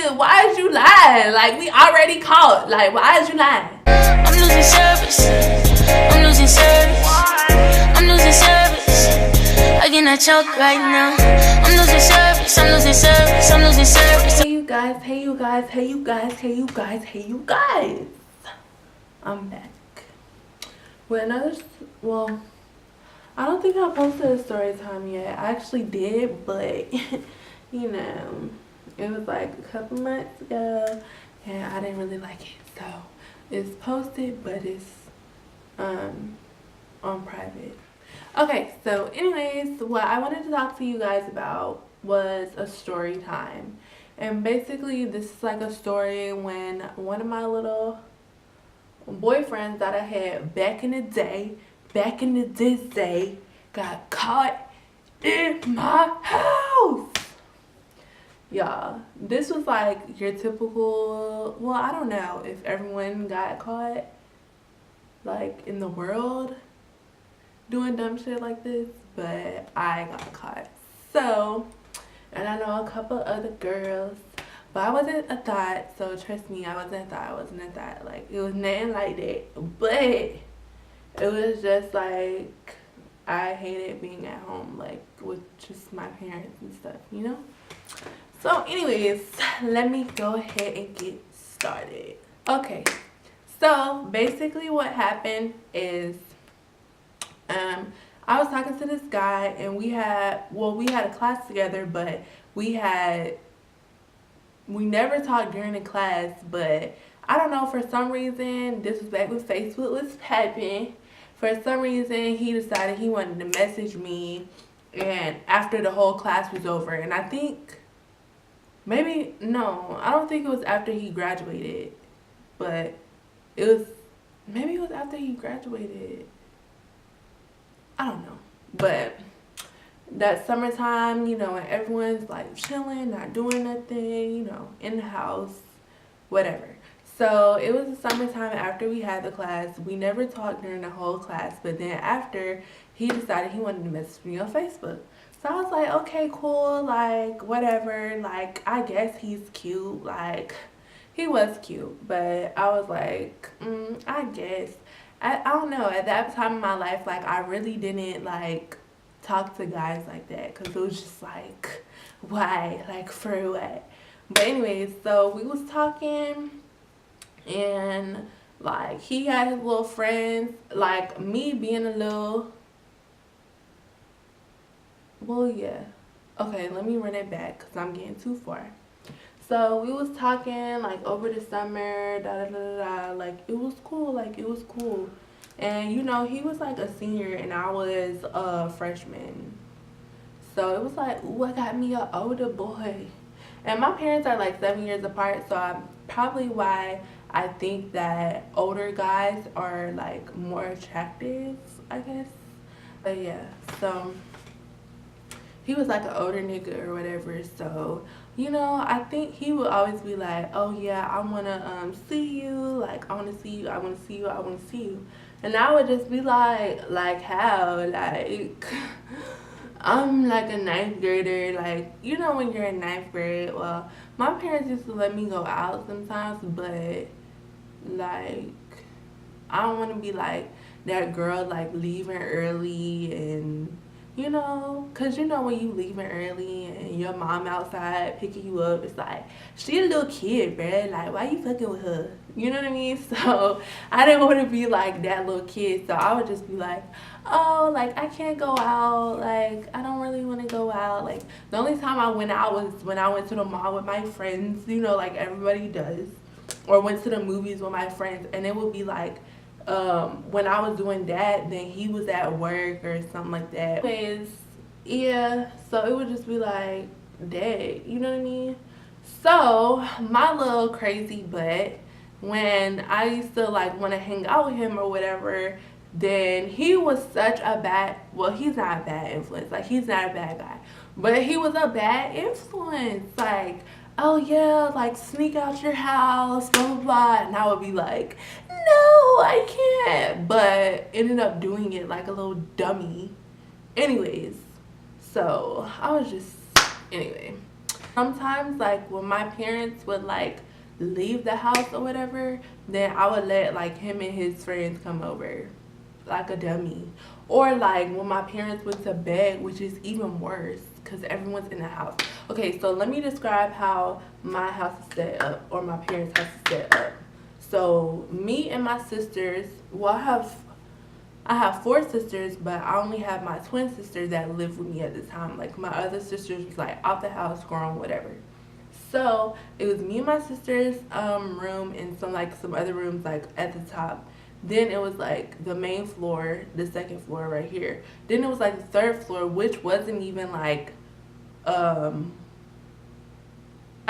nigga, why is you lying? Like, we already caught. Like, why is you lying? I'm losing service. I'm losing service. I'm losing service. I cannot choke right now. I'm losing service. I'm losing service. I'm losing service. Hey you guys, hey you guys, hey you guys, hey you guys, hey you guys. I'm back with another, well, I don't think I posted a story time yet. I actually did, but you know, it was like a couple months ago and I didn't really like it. So it's posted, but it's on private. Okay, so anyways, what I wanted to talk to you guys about was a story time. And basically this is like a story when one of my little boyfriends that I had back in the day, got caught in my house. Y'all, this was like your typical, well, I don't know if everyone got caught like in the world doing dumb shit like this, but I got caught. So, and I know a couple other girls, but I wasn't a thought, so trust me, I wasn't a thought. Like, it was nothing like that, but it was just like, I hated being at home, like, with just my parents and stuff, you know? So, anyways, let me go ahead and get started. Okay, so, basically what happened is, I was talking to this guy, and we had a class together, but we never talked during the class, but I don't know, for some reason, this was back when Facebook was popping. For some reason, he decided he wanted to message me, and after the whole class was over, and I think, maybe, no, I don't think it was after he graduated, but maybe it was after he graduated. I don't know, but that summertime, you know, and everyone's like chilling, not doing nothing, you know, in the house, whatever. So it was the summertime after we had the class. We never talked during the whole class, but then after, he decided he wanted to message me on Facebook. So I was like, okay, cool, like, whatever, like, I guess he's cute, like, he was cute, but I was like, I guess. I don't know, at that time in my life, like, I really didn't, like, talk to guys like that, because it was just like, why, like, for what? But anyways, so we was talking, and, like, he had his little friends, like, me being a little, well, yeah, okay, let me run it back, because I'm getting too far. So we was talking like over the summer, like it was cool, And you know, he was like a senior and I was a freshman. So it was like, ooh, I got me an older boy. And my parents are like 7 years apart, so I'm probably why I think that older guys are like more attractive, I guess. But yeah, so he was like an older nigga or whatever, so you know, I think he would always be like, oh yeah, I want to see you, like, I want to see you, I want to see you, I want to see you. And I would just be like how, like, I'm like a ninth grader, like, you know when you're in ninth grade, well, my parents used to let me go out sometimes, but, like, I don't want to be like that girl, like, leaving early and, you know, because you know when you leaving early and your mom outside picking you up, it's like, she a little kid, bruh. Like, why you fucking with her? You know what I mean? So, I didn't want to be like that little kid. So, I would just be like, oh, like, I can't go out. Like, I don't really want to go out. Like, the only time I went out was when I went to the mall with my friends, you know, like everybody does. Or went to the movies with my friends. And it would be like, when I was doing that, then he was at work or something like that. Anyways, yeah, so it would just be like, dang, you know what I mean? So, my little crazy butt, when I used to like want to hang out with him or whatever, then he was such a bad, well, he's not a bad influence, like, he's not a bad guy, but he was a bad influence, like, oh yeah, like, sneak out your house, blah, blah, blah, and I would be like, no, I can't, but ended up doing it like a little dummy. Anyways, so, I was just, anyway, sometimes like when my parents would like leave the house or whatever, then I would let like him and his friends come over like a dummy. Or like when my parents went to bed, which is even worse because everyone's in the house. Okay, so let me describe how my house is set up, or my parents' house is set up. So me and my sisters, well, I have four sisters, but I only have my twin sister that lived with me at the time. Like my other sisters was like out the house, grown, whatever. So it was me and my sister's room and some other rooms like at the top. Then it was like the main floor, the second floor right here. Then it was like the third floor, which wasn't even like um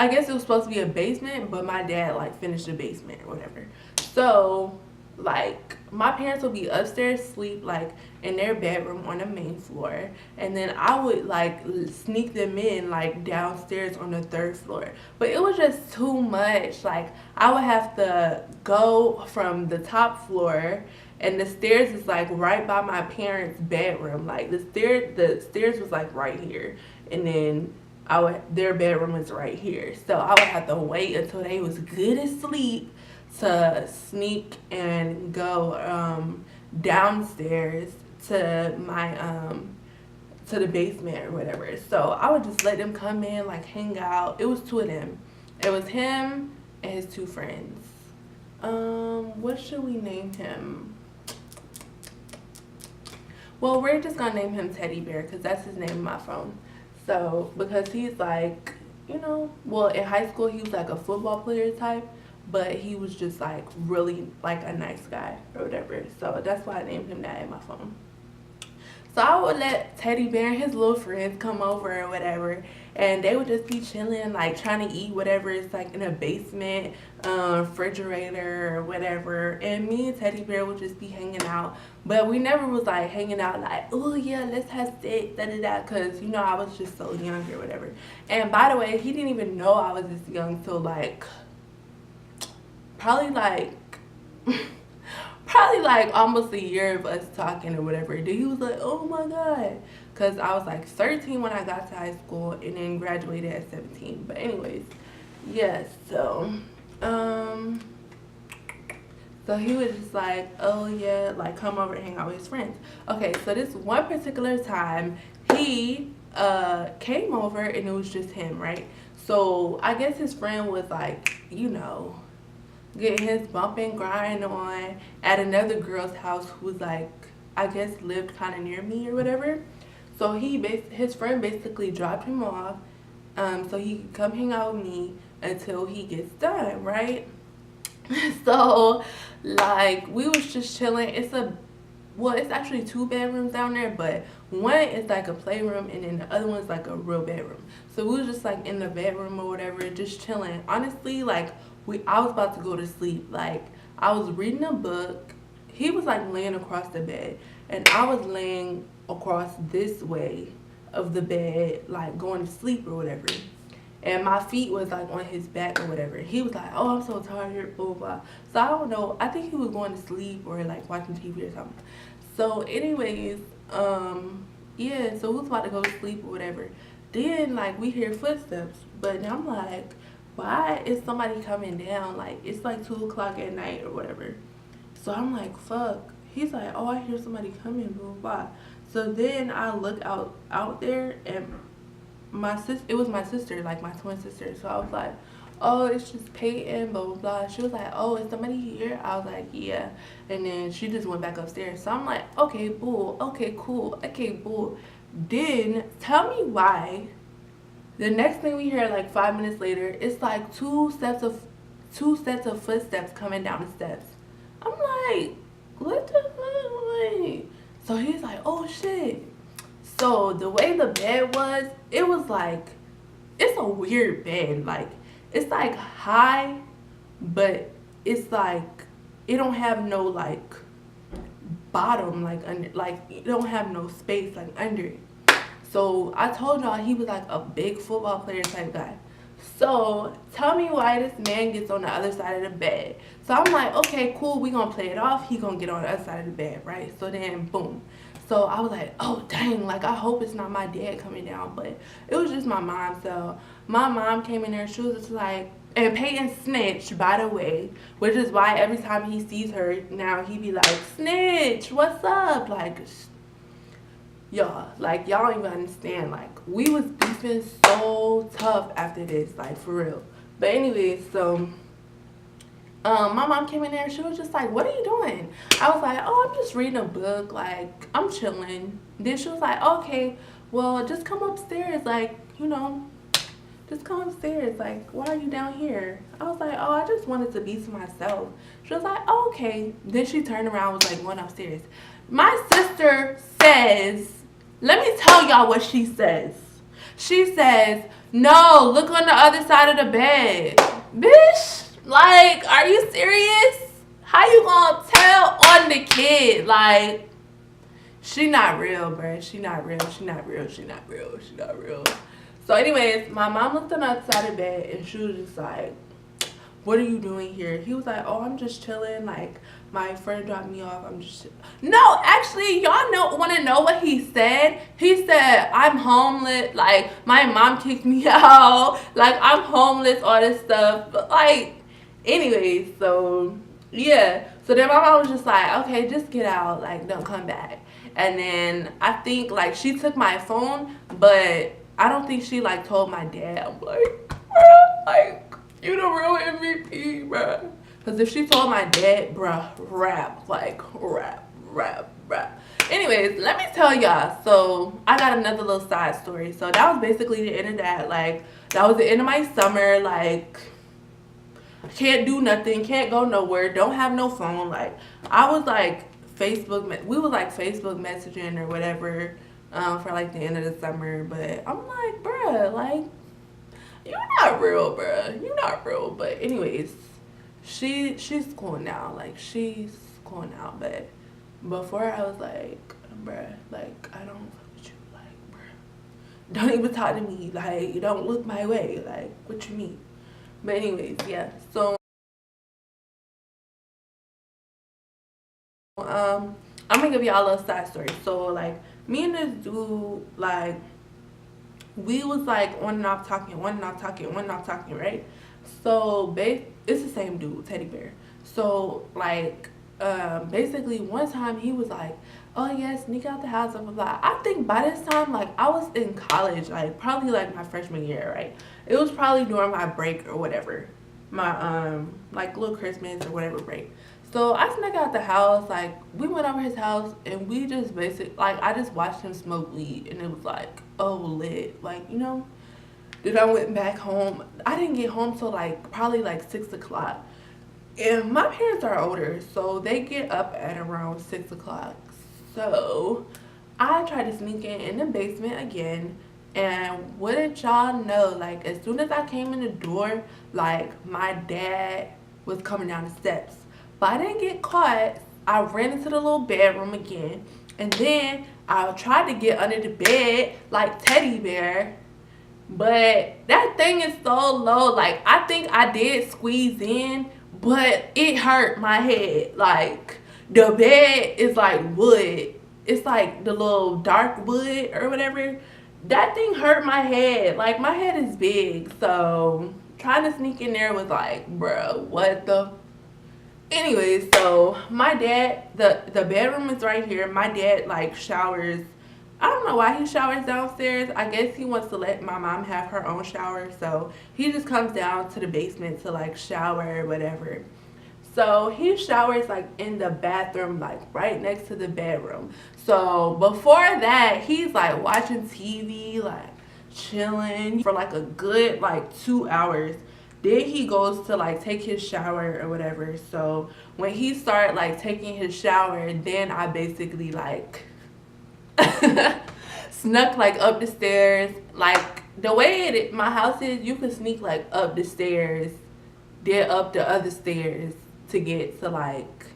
I guess it was supposed to be a basement, but my dad like finished the basement or whatever. So like my parents would be upstairs sleep like in their bedroom on the main floor, and then I would like sneak them in like downstairs on the third floor. But it was just too much. Like I would have to go from the top floor, and the stairs is like right by my parents' bedroom. Like the stairs was like right here, and then their bedroom is right here. So I would have to wait until they was good asleep to sneak and go downstairs to my to the basement or whatever. So I would just let them come in, like hang out. It was two of them. It was him and his two friends. What should we name him? Well, we're just gonna name him Teddy Bear because that's his name in my phone. So because he's like, well, in high school he was like a football player type, but he was just like really like a nice guy or whatever. So that's why I named him that in my phone. So I would let Teddy Bear and his little friends come over or whatever, and they would just be chilling, like trying to eat whatever is like in a basement, refrigerator or whatever. And me and Teddy Bear would just be hanging out, but we never was like hanging out like, oh yeah, let's have sex, da da da, because I was just so young or whatever. And by the way, he didn't even know I was this young till like probably like probably like almost a year of us talking or whatever. Then he was like, oh my god, because I was like 13 when I got to high school and then graduated at 17. But anyways, yes. So he was just like, oh yeah, like come over and hang out with his friends. Okay, so this one particular time he came over and it was just him, right? So I guess his friend was like, getting his bump and grind on at another girl's house who was like, I guess lived kind of near me or whatever. So his friend basically dropped him off so he could come hang out with me until he gets done, right? So like we was just chilling. It's actually two bedrooms down there, but one is like a playroom and then the other one's like a real bedroom. So we was just like in the bedroom or whatever, just chilling. Honestly, like I was about to go to sleep. Like I was reading a book. He was like laying across the bed and I was laying across this way of the bed, like going to sleep or whatever. And my feet was like on his back or whatever. He was like, oh, I'm so tired, blah, blah. So I don't know. I think he was going to sleep or like watching TV or something. So anyways, yeah, so we was about to go to sleep or whatever. Then like we hear footsteps, but I'm like, why is somebody coming down? Like it's like 2 o'clock at night or whatever. So I'm like, fuck. He's like, oh, I hear somebody coming, blah, blah, blah. So then I look out there and it was my sister, like my twin sister. So I was like, oh, it's just Peyton, blah, blah, blah. She was like, oh, is somebody here? I was like, yeah. And then she just went back upstairs. So I'm like, okay, boo. Okay, cool. Okay, boo. Then tell me why. The next thing we hear, like 5 minutes later, it's like two sets of footsteps coming down the steps. I'm like, what the fuck? Like, so he's like, oh shit. So the way the bed was, it was like, it's a weird bed. Like, it's like high, but it's like, it don't have no like bottom, like under, like it don't have no space like under it. So I told y'all he was like a big football player type guy. So tell me why this man gets on the other side of the bed. So I'm like, okay, cool, we gonna play it off. He gonna get on the other side of the bed, right? So then boom. So I was like, oh dang, like I hope it's not my dad coming down, but it was just my mom. So My mom came in there. She was just like, and Peyton snitched, by the way, which is why every time he sees her now, he be like, snitch, what's up? Like, y'all, like, y'all don't even understand. Like, we was beefing so tough after this, like, for real. But anyways, so my mom came in there. She was just like, what are you doing? I was like, oh, I'm just reading a book. Like, I'm chilling. Then she was like, okay, well, just come upstairs. Like, just come upstairs. Like, why are you down here? I was like, oh, I just wanted to be to myself. She was like, oh, okay. Then she turned around and was like, going upstairs. My sister says, let me tell y'all what she says. She says, no, look on the other side of the bed. Bitch, like, are you serious? How you gonna tell on the kid? Like, she not real, bruh. She not real. She not real. She not real. She not real. So anyways, my mom looked on the other side of the bed and she was just like, what are you doing here? He was like, oh, I'm just chilling. Like, my friend dropped me off. I'm just No, actually, y'all want to know what he said? He said, I'm homeless. Like, my mom kicked me out. Like, I'm homeless, all this stuff. But, like, anyways, so, yeah. So then my mom was just like, okay, just get out. Like, don't come back. And then I think, like, she took my phone, but I don't think she, like, told my dad. I'm like, bruh, like, you the real MVP, bruh. Because if she told my dad, bruh, rap. Anyways, let me tell y'all. So, I got another little side story. So, that was basically the end of that. Like, that was the end of my summer. Like, can't do nothing. Can't go nowhere. Don't have no phone. Like, I was, like, we was, like, Facebook messaging or whatever for, like, the end of the summer. But I'm like, bruh, like, you're not real, bruh. You're not real. But anyways, she's cool now. Like, she's cool now. But before I was like, bruh, like, I don't fuck with you. Like, bruh, don't even talk to me. Like, you don't look my way. Like, what you mean? But anyways, yeah. So, I'm gonna give y'all a little side story. So, like, me and this dude, like, we was like on and off talking, right? So it's the same dude, Teddy Bear. So like basically one time he was like, oh yeah, sneak out the house, blah blah blah. I think by this time, like, I was in college, like probably like my freshman year, right? It was probably during my break or whatever. My like little Christmas or whatever break. So I snuck out the house, like we went over his house and we just like I just watched him smoke weed and it was like, oh lit, like, Then I went back home. I didn't get home till like probably like 6 o'clock. And my parents are older, so they get up at around 6 o'clock. So I tried to sneak in the basement again. And what did y'all know? Like, as soon as I came in the door, like, my dad was coming down the steps. But I didn't get caught. I ran into the little bedroom again. And then I tried to get under the bed like Teddy Bear. But that thing is so low. Like, I think I did squeeze in, but it hurt my head. Like, the bed is like wood. It's like the little dark wood or whatever. That thing hurt my head. Like, my head is big. So, trying to sneak in there was like, bruh, what the... Anyways, so my dad, the bedroom is right here. My dad, like, showers. I don't know why he showers downstairs. I guess he wants to let my mom have her own shower. So he just comes down to the basement to, like, shower or whatever. So he showers, like, in the bathroom, like, right next to the bedroom. So before that, he's, like, watching TV, like, chilling for, like, a good, like, 2 hours. Then he goes to, like, take his shower or whatever. So when he started, like, taking his shower, then I basically, like, snuck, like, up the stairs. Like, the way my house is, you can sneak, like, up the stairs, then up the other stairs to get to, like,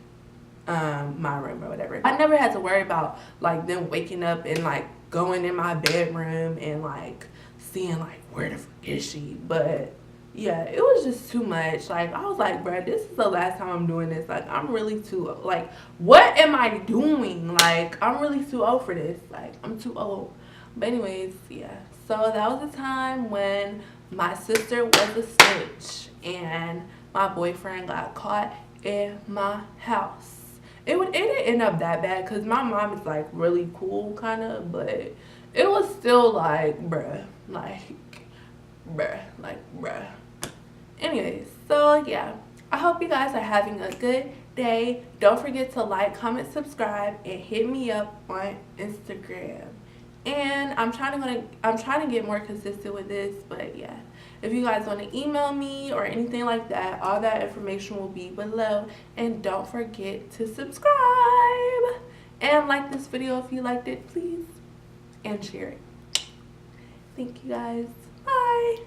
my room or whatever. I never had to worry about, like, them waking up and, like, going in my bedroom and, like, seeing, like, where the fuck is she? But yeah, it was just too much. Like, I was like, bruh, this is the last time I'm doing this. Like, I'm really too, like, what am I doing? Like, I'm really too old for this. Like, I'm too old. But anyways, yeah. So that was the time when my sister was a snitch and my boyfriend got caught in my house. It didn't end up that bad because my mom is like really cool kind of, but it was still like bruh. Anyways, so yeah, I hope you guys are having a good day. Don't forget to like, comment, subscribe, and hit me up on Instagram. And I'm trying to get more consistent with this, but yeah, if you guys want to email me or anything like that, all that information will be below. And don't forget to subscribe and like this video if you liked it, please, and share it. Thank you guys. Bye.